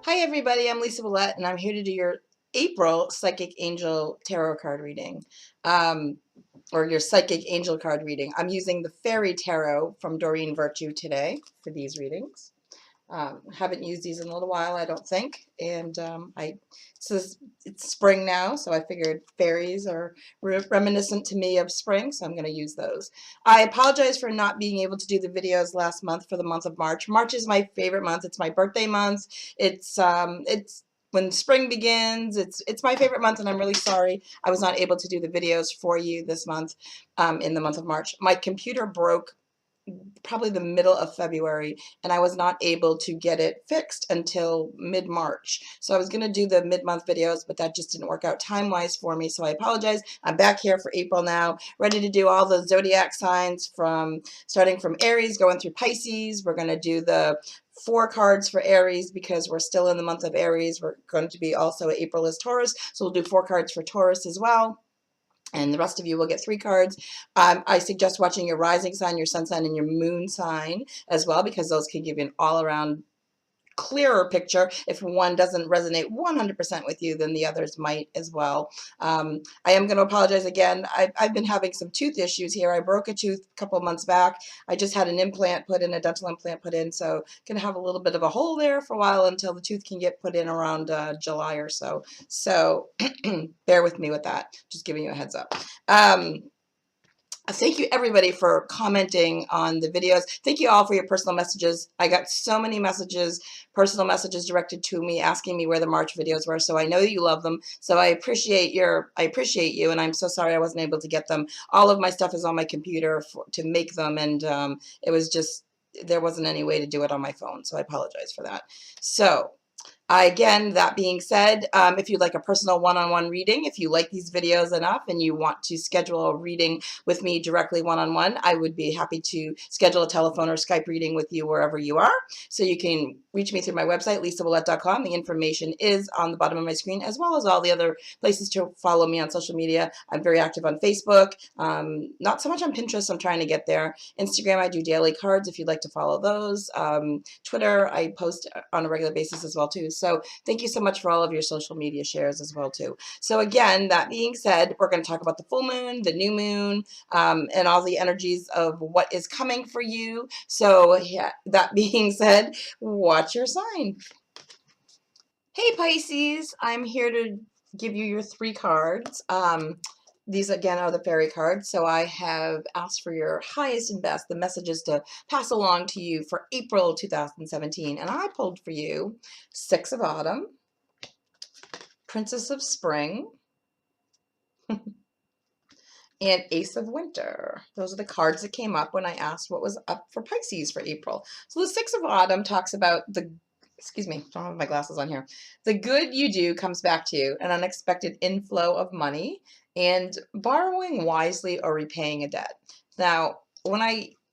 Hi everybody, I'm Lisa Ouellet and I'm here to do your April Psychic Angel Tarot card reading, or your Psychic Angel card reading. I'm using the Fairy Tarot from Doreen Virtue today for these readings. Haven't used these in a little while, I don't think, and it's spring now, so I figured fairies are reminiscent to me of spring, so I'm going to use those. I apologize for not being able to do the videos last month for the month of March. March is my favorite month. It's my birthday month. It's when spring begins. It's my favorite month, and I'm really sorry I was not able to do the videos for you this month, in the month of March. My computer broke probably the middle of February, and I was not able to get it fixed until mid-March. So I was going to do the mid-month videos, but that just didn't work out time-wise for me, so I apologize. I'm back here for April now, ready to do all the zodiac signs starting from Aries, going through Pisces. We're going to do the 4 cards for Aries because we're still in the month of Aries. We're going to be also April is Taurus, so we'll do 4 cards for Taurus as well. And the rest of you will get 3 cards. I suggest watching your rising sign, your sun sign, and your moon sign as well, because those can give you an all-around clearer picture. If one doesn't resonate 100% with you, then the others might as well. I am going to apologize again. I've been having some tooth issues here. I broke a tooth a couple months back. I just had an implant put in, a dental implant put in, so going to have a little bit of a hole there for a while until the tooth can get put in around July or so. So bear with me with that. Just giving you a heads up. Thank you everybody for commenting on the videos. Thank you all for your personal messages. I got so many messages, personal messages directed to me asking me where the March videos were. So I know that you love them. So I appreciate you, and I'm so sorry I wasn't able to get them. All of my stuff is on my computer to make them, and it was just, there wasn't any way to do it on my phone. So I apologize for that. So again, that being said, if you'd like a personal one-on-one reading, if you like these videos enough and you want to schedule a reading with me directly one-on-one, I would be happy to schedule a telephone or Skype reading with you wherever you are. So you can reach me through my website, lisawillet.com. The information is on the bottom of my screen, as well as all the other places to follow me on social media. I'm very active on Facebook, not so much on Pinterest. I'm trying to get there. Instagram, I do daily cards if you'd like to follow those. Twitter, I post on a regular basis as well too. So thank you so much for all of your social media shares as well too. So again, that being said, we're going to talk about the full moon, the new moon, and all the energies of what is coming for you. So yeah, that being said, watch your sign. Hey Pisces, I'm here to give you your 3 cards. These again are the fairy cards, so I have asked for your highest and best, the messages to pass along to you for April 2017, and I pulled for you 6 of Autumn, Princess of Spring, and Ace of Winter. Those are the cards that came up when I asked what was up for Pisces for April. So the 6 of Autumn talks about excuse me, don't have my glasses on here. The good you do comes back to you, an unexpected inflow of money, and borrowing wisely or repaying a debt. Now, I'm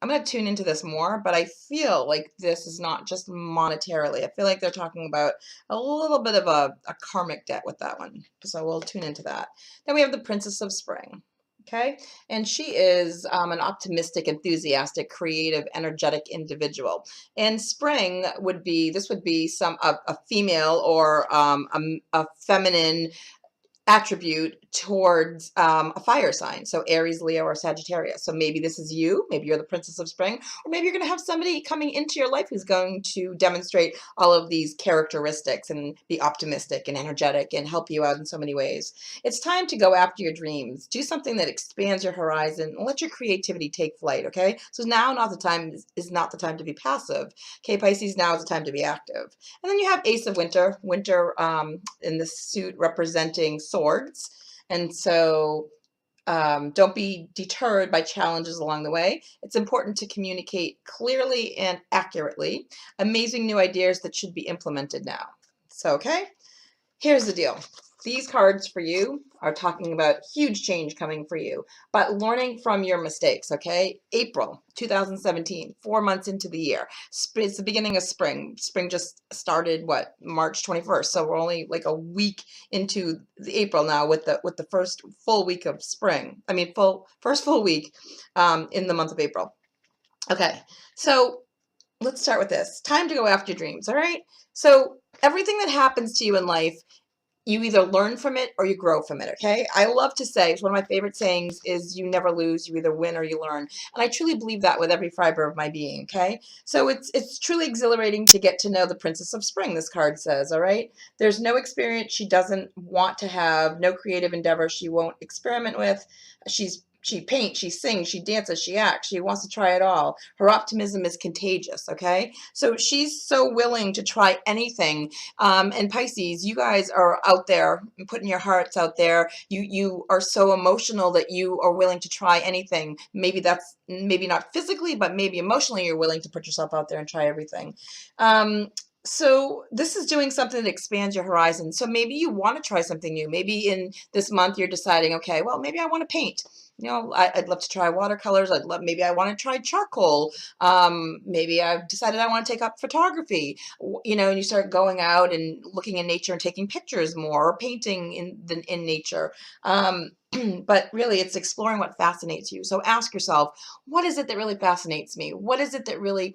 going to tune into this more, but I feel like this is not just monetarily. I feel like they're talking about a little bit of a karmic debt with that one. So we'll tune into that. Then we have the Princess of Spring. Okay, and she is an optimistic, enthusiastic, creative, energetic individual. And spring would be, this would be a female or a feminine attribute towards a fire sign. So Aries, Leo, or Sagittarius. So maybe this is you. Maybe you're the Princess of Spring. Or maybe you're going to have somebody coming into your life who's going to demonstrate all of these characteristics and be optimistic and energetic and help you out in so many ways. It's time to go after your dreams. Do something that expands your horizon and let your creativity take flight, okay? So now is not the time to be passive. Okay, Pisces, now is the time to be active. And then you have Ace of Winter. Winter in the suit representing swords. And so don't be deterred by challenges along the way. It's important to communicate clearly and accurately. Amazing new ideas that should be implemented now. So, okay, here's the deal. These cards for you are talking about huge change coming for you, but learning from your mistakes, okay? April 2017, 4 months into the year. It's the beginning of spring. Spring just started, what, March 21st. So we're only like a week into the April now with the first full week of spring. I mean, first full week in the month of April. Okay, so let's start with this. Time to go after your dreams, all right? So everything that happens to you in life, you either learn from it or you grow from it, okay? I love to say, it's one of my favorite sayings is you never lose, you either win or you learn. And I truly believe that with every fiber of my being, okay? So it's truly exhilarating to get to know the Princess of Spring, this card says, all right? There's no experience she doesn't want to have, no creative endeavor she won't experiment with. She paints, she sings, she dances, she acts, she wants to try it all. Her optimism is contagious, okay? So she's so willing to try anything, and Pisces, you guys are out there putting your hearts out there. You are so emotional that you are willing to try anything. Maybe that's maybe not physically, but maybe emotionally you're willing to put yourself out there and try everything. Um, so this is doing something that expands your horizon. So maybe you want to try something new. Maybe in this month you're deciding, okay, well, maybe I want to paint. You know, I'd love to try watercolors. Maybe I want to try charcoal. Maybe I've decided I want to take up photography, you know, and you start going out and looking in nature and taking pictures more, or painting in nature. But really, it's exploring what fascinates you. So ask yourself, what is it that really fascinates me? What is it that really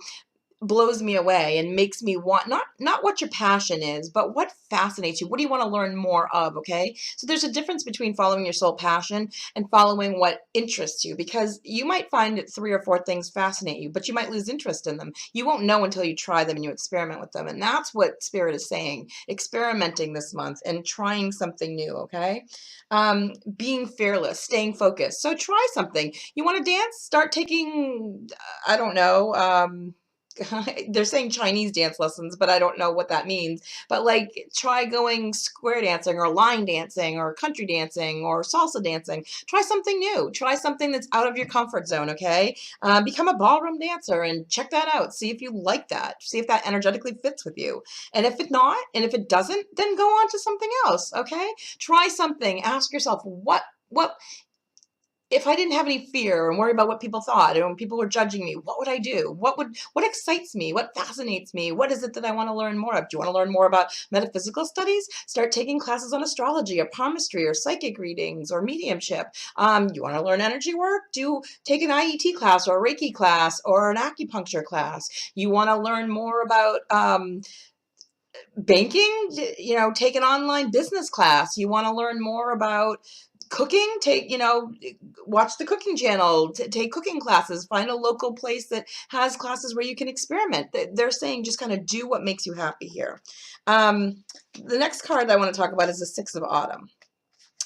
blows me away and makes me want, not what your passion is, but what fascinates you? What do you want to learn more of? Okay, so there's a difference between following your soul passion and following what interests you, because you might find that 3 or 4 things fascinate you, but you might lose interest in them. You won't know until you try them and you experiment with them, and that's what Spirit is saying, experimenting this month and trying something new. Okay, being fearless, staying focused. So try something. You want to dance, start taking, I don't know, they're saying Chinese dance lessons, but I don't know what that means. But like, try going square dancing or line dancing or country dancing or salsa dancing. Try something new. Try something that's out of your comfort zone, okay? Become a ballroom dancer and check that out. See if you like that. See if that energetically fits with you. And if it not, and if it doesn't, then go on to something else, okay? Try something. Ask yourself, what if I didn't have any fear and worry about what people thought and when people were judging me, what would I do? What excites me? What fascinates me? What is it that I want to learn more of? Do you want to learn more about metaphysical studies? Start taking classes on astrology or palmistry or psychic readings or mediumship. You want to learn energy work? Take an IET class or a Reiki class or an acupuncture class. You want to learn more about banking? You know, take an online business class. You want to learn more about cooking? Watch the cooking channel, take cooking classes, find a local place that has classes where you can experiment. They're saying just kind of do what makes you happy here. The next card that I want to talk about is the Six of Autumn.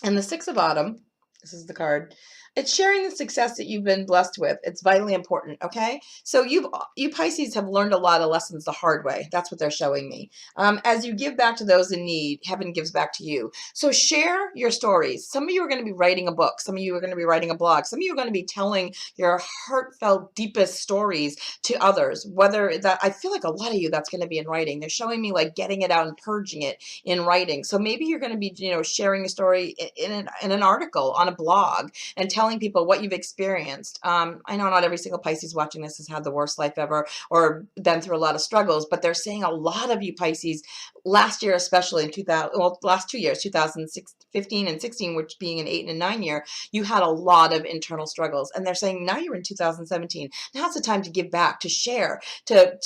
And the Six of Autumn, this is the card. It's sharing the success that you've been blessed with. It's vitally important, okay? So you Pisces have learned a lot of lessons the hard way. That's what they're showing me. As you give back to those in need, heaven gives back to you. So share your stories. Some of you are going to be writing a book. Some of you are going to be writing a blog. Some of you are going to be telling your heartfelt, deepest stories to others. Whether that, I feel like a lot of you, that's going to be in writing. They're showing me like getting it out and purging it in writing. So maybe you're going to be, sharing a story in an article on a blog and telling people what you've experienced. I know not every single Pisces watching this has had the worst life ever or been through a lot of struggles, but they're saying a lot of you Pisces last year, especially in 2000, well, last 2 years, 2015 and 16, which being an 8 and a 9 year, you had a lot of internal struggles. And they're saying now you're in 2017. Now's the time to give back, to share,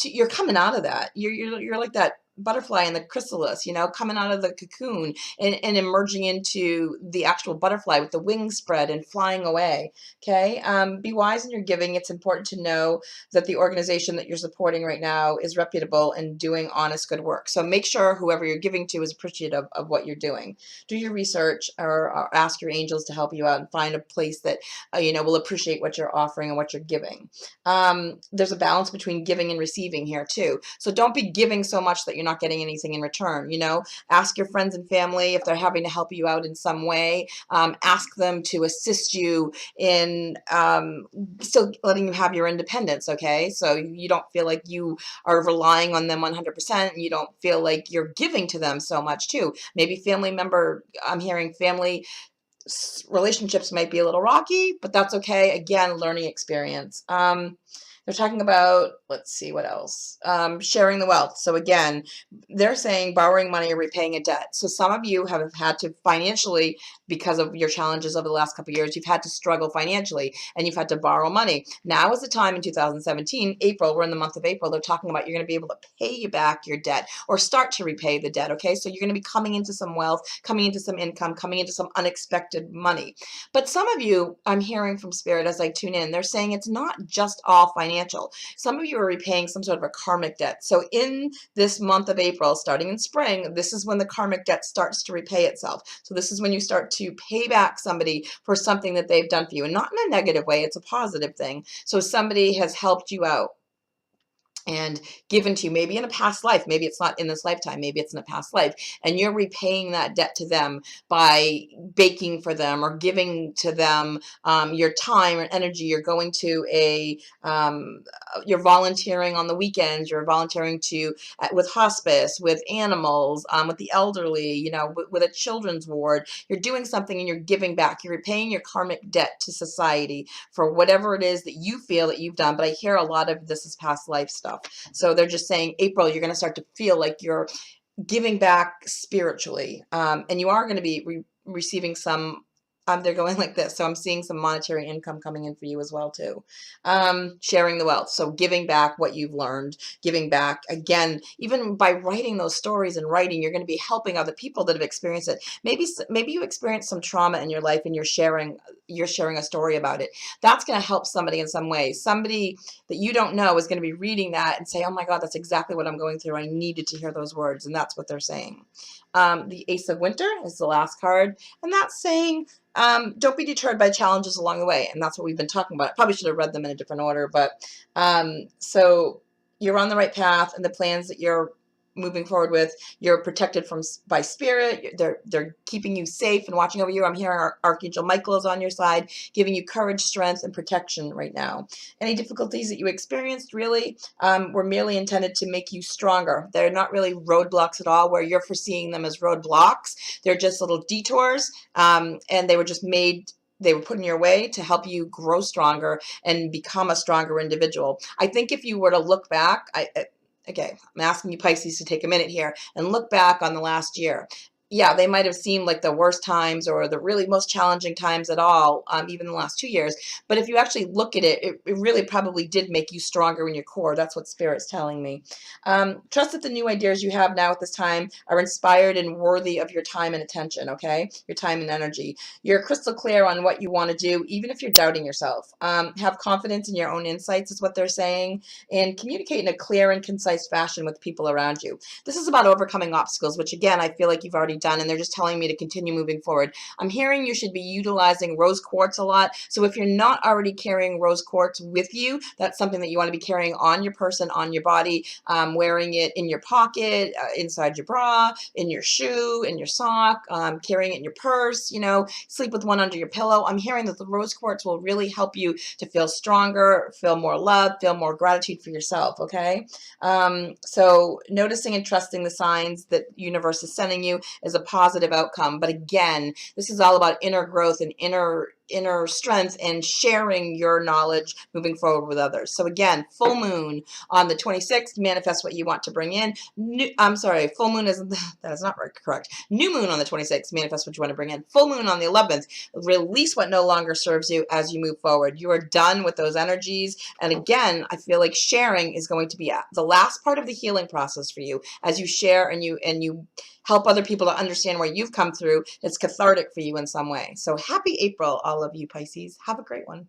you're coming out of that. You're like that butterfly in the chrysalis, coming out of the cocoon and emerging into the actual butterfly with the wings spread and flying away. Okay. Be wise in your giving. It's important to know that the organization that you're supporting right now is reputable and doing honest, good work. So make sure whoever you're giving to is appreciative of what you're doing. Do your research or ask your angels to help you out and find a place that, will appreciate what you're offering and what you're giving. There's a balance between giving and receiving here too. So don't be giving so much that you're not getting anything in return. Ask your friends and family if they're having to help you out in some way. Ask them to assist you in still letting you have your independence. Okay, so you don't feel like you are relying on them 100%, and you don't feel like you're giving to them so much too. Maybe family member, I'm hearing family relationships might be a little rocky, but that's okay. Again, learning experience. They're talking about, let's see what else, sharing the wealth. So again, they're saying borrowing money or repaying a debt. So some of you have had to financially, because of your challenges over the last couple of years, you've had to struggle financially and you've had to borrow money. Now is the time in 2017, April, we're in the month of April, they're talking about you're going to be able to pay you back your debt or start to repay the debt, okay? So you're going to be coming into some wealth, coming into some income, coming into some unexpected money. But some of you, I'm hearing from Spirit as I tune in, they're saying it's not just all financial. Some of you are repaying some sort of a karmic debt. So in this month of April, starting in spring, this is when the karmic debt starts to repay itself. So this is when you start to pay back somebody for something that they've done for you, and not in a negative way, it's a positive thing. So somebody has helped you out and given to you, maybe in a past life, maybe it's not in this lifetime, maybe it's in a past life, and you're repaying that debt to them by baking for them or giving to them your time or energy. You're going to you're volunteering on the weekends, you're volunteering with hospice, with animals, with the elderly, with a children's ward. You're doing something and you're giving back. You're repaying your karmic debt to society for whatever it is that you feel that you've done. But I hear a lot of this is past life stuff. So they're just saying, April, you're going to start to feel like you're giving back spiritually. And you are going to be receiving some, they're going like this. So I'm seeing some monetary income coming in for you as well too. Sharing the wealth. So giving back what you've learned, giving back again, even by writing those stories and writing, you're going to be helping other people that have experienced it. Maybe you experienced some trauma in your life and you're sharing a story about it. That's going to help somebody in some way. Somebody that you don't know is going to be reading that and say, oh my God, that's exactly what I'm going through. I needed to hear those words. And that's what they're saying. The Ace of Winter is the last card. And that's saying, don't be deterred by challenges along the way. And that's what we've been talking about. I probably should have read them in a different order. But so you're on the right path, and the plans that you're moving forward with, you're protected by spirit. They're keeping you safe and watching over you. I'm hearing Archangel Michael is on your side, giving you courage, strength, and protection right now. Any difficulties that you experienced really were merely intended to make you stronger. They're not really roadblocks at all, where you're foreseeing them as roadblocks. They're just little detours, and they were just made. They were put in your way to help you grow stronger and become a stronger individual. I think if you were to look back, okay, I'm asking you Pisces to take a minute here and look back on the last year. Yeah, they might have seemed like the worst times or the really most challenging times at all, even the last 2 years. But if you actually look at it, it really probably did make you stronger in your core. That's what Spirit's telling me. Trust that the new ideas you have now at this time are inspired and worthy of your time and attention, okay? Your time and energy. You're crystal clear on what you want to do, even if you're doubting yourself. Have confidence in your own insights is what they're saying, and communicate in a clear and concise fashion with people around you. This is about overcoming obstacles, which again, I feel like you've already done, and they're just telling me to continue moving forward. I'm hearing you should be utilizing rose quartz a lot. So if you're not already carrying rose quartz with you, that's something that you want to be carrying on your person, on your body, wearing it in your pocket, inside your bra, in your shoe, in your sock, carrying it in your purse, sleep with one under your pillow. I'm hearing that the rose quartz will really help you to feel stronger, feel more love, feel more gratitude for yourself, okay? So noticing and trusting the signs that the universe is sending you is a positive outcome. But again, this is all about inner growth and inner strength and sharing your knowledge moving forward with others. So again, full moon on the 26th, manifest what you want to bring in. Full moon that is not correct. New moon on the 26th, manifest what you want to bring in. Full moon on the 11th, release what no longer serves you as you move forward. You are done with those energies. And again, I feel like sharing is going to be the last part of the healing process for you as you share and you help other people to understand where you've come through. It's cathartic for you in some way. So happy April, all of you Pisces. Have a great one.